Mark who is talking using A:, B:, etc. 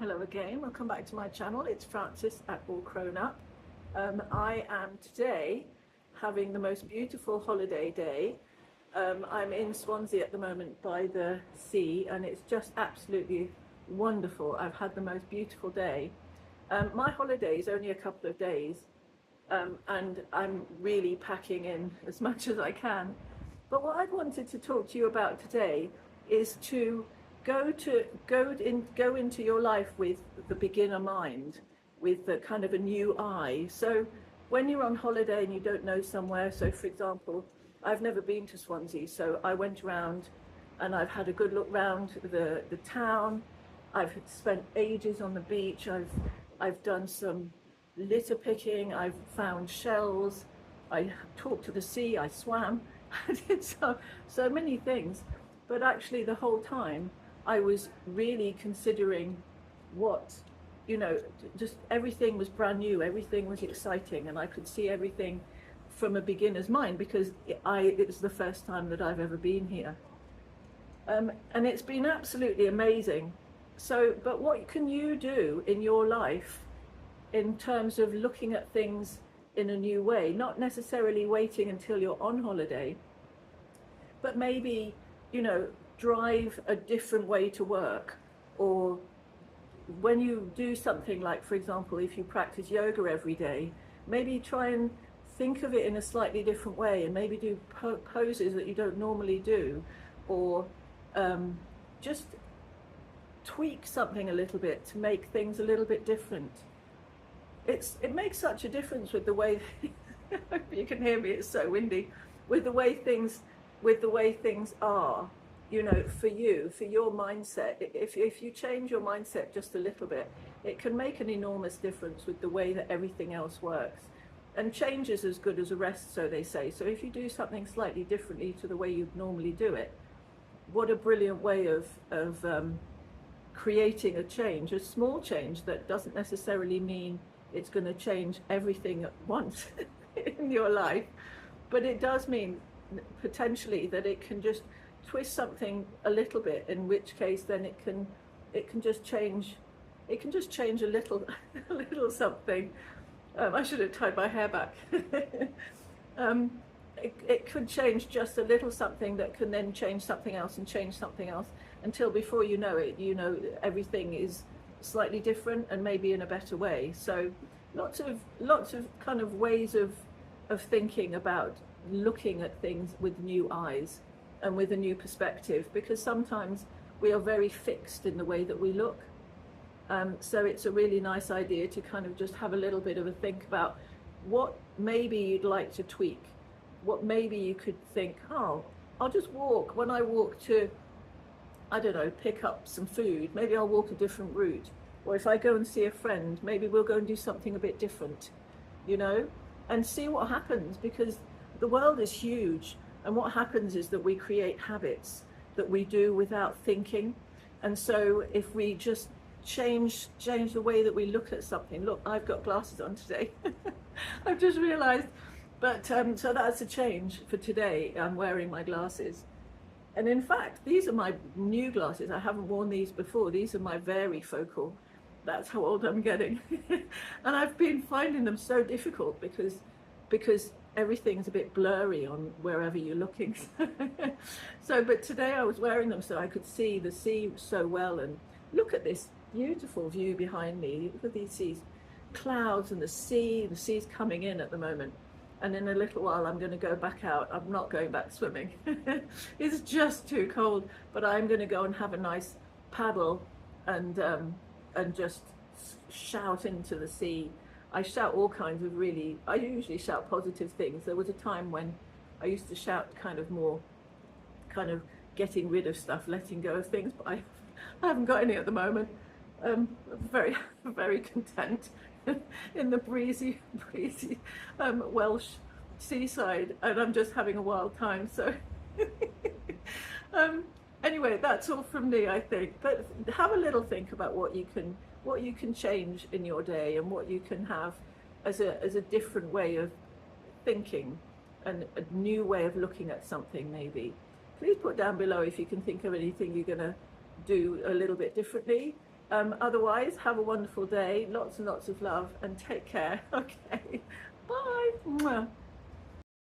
A: Hello again, welcome back to my channel. It's Frances at All Crone Up. I am today having the most beautiful holiday day. I'm in Swansea at the moment by the sea and it's just absolutely wonderful. I've had the most beautiful day. My holiday is only a couple of days and I'm really packing in as much as I can. But what I wanted to talk to you about today is to go into your life with the beginner mind, with the kind of a new eye. So when you're on holiday and you don't know somewhere, so for example, I've never been to Swansea, so I went around and I've had a good look round the town. I've spent ages on the beach. I've done some litter picking. I've found shells. I talked to the sea. I swam. I did so many things. But actually, the whole time, I was really considering what, just everything was brand new, everything was exciting, and I could see everything from a beginner's mind because it was the first time that I've ever been here. And it's been absolutely amazing. So, but what can you do in your life in terms of looking at things in a new way, not necessarily waiting until you're on holiday, but maybe, drive a different way to work, or when you do something like, for example, if you practice yoga every day, maybe try and think of it in a slightly different way and maybe do poses that you don't normally do, or just tweak something a little bit to make things a little bit different. It makes such a difference with the way you can hear me, it's so windy, with the way things are, for you, for your mindset. If you change your mindset just a little bit, it can make an enormous difference with the way that everything else works. And change is as good as a rest, so they say. So if you do something slightly differently to the way you'd normally do it, what a brilliant way of creating a change, a small change that doesn't necessarily mean it's going to change everything at once in your life, but it does mean potentially that it can just twist something a little bit, in which case then it can just change a little a little something. I should have tied my hair back. It could change just a little something that can then change something else and change something else, until before you know it, everything is slightly different and maybe in a better way. So lots of kind of ways of thinking about looking at things with new eyes and with a new perspective, because sometimes we are very fixed in the way that we look. So it's a really nice idea to kind of just have a little bit of a think about what maybe you'd like to tweak, what maybe you could think, oh, I'll just walk. When I walk to, I don't know, pick up some food, maybe I'll walk a different route. Or if I go and see a friend, maybe we'll go and do something a bit different, and see what happens, because the world is huge. And what happens is that we create habits that we do without thinking. And so if we just change the way that we look at something. Look, I've got glasses on today. I've just realized. But so that's a change for today. I'm wearing my glasses. And in fact, these are my new glasses. I haven't worn these before. These are my varifocal. That's how old I'm getting. And I've been finding them so difficult because everything's a bit blurry on wherever you're looking. So, but today I was wearing them so I could see the sea so well, and look at this beautiful view behind me. Look at these clouds and the sea's coming in at the moment. And in a little while I'm going to go back out. I'm not going back swimming. It's just too cold, but I'm going to go and have a nice paddle and just shout into the sea. I shout all kinds of I usually shout positive things. There was a time when I used to shout kind of more, kind of getting rid of stuff, letting go of things, but I haven't got any at the moment. Very, very content in the breezy Welsh seaside, and I'm just having a wild time. So anyway, that's all from me, I think. But have a little think about what you can change in your day, and what you can have as a different way of thinking, and a new way of looking at something. Maybe please put down below if you can think of anything you're going to do a little bit differently. Otherwise, have a wonderful day, lots and lots of love, and take care. Okay, bye. Mwah.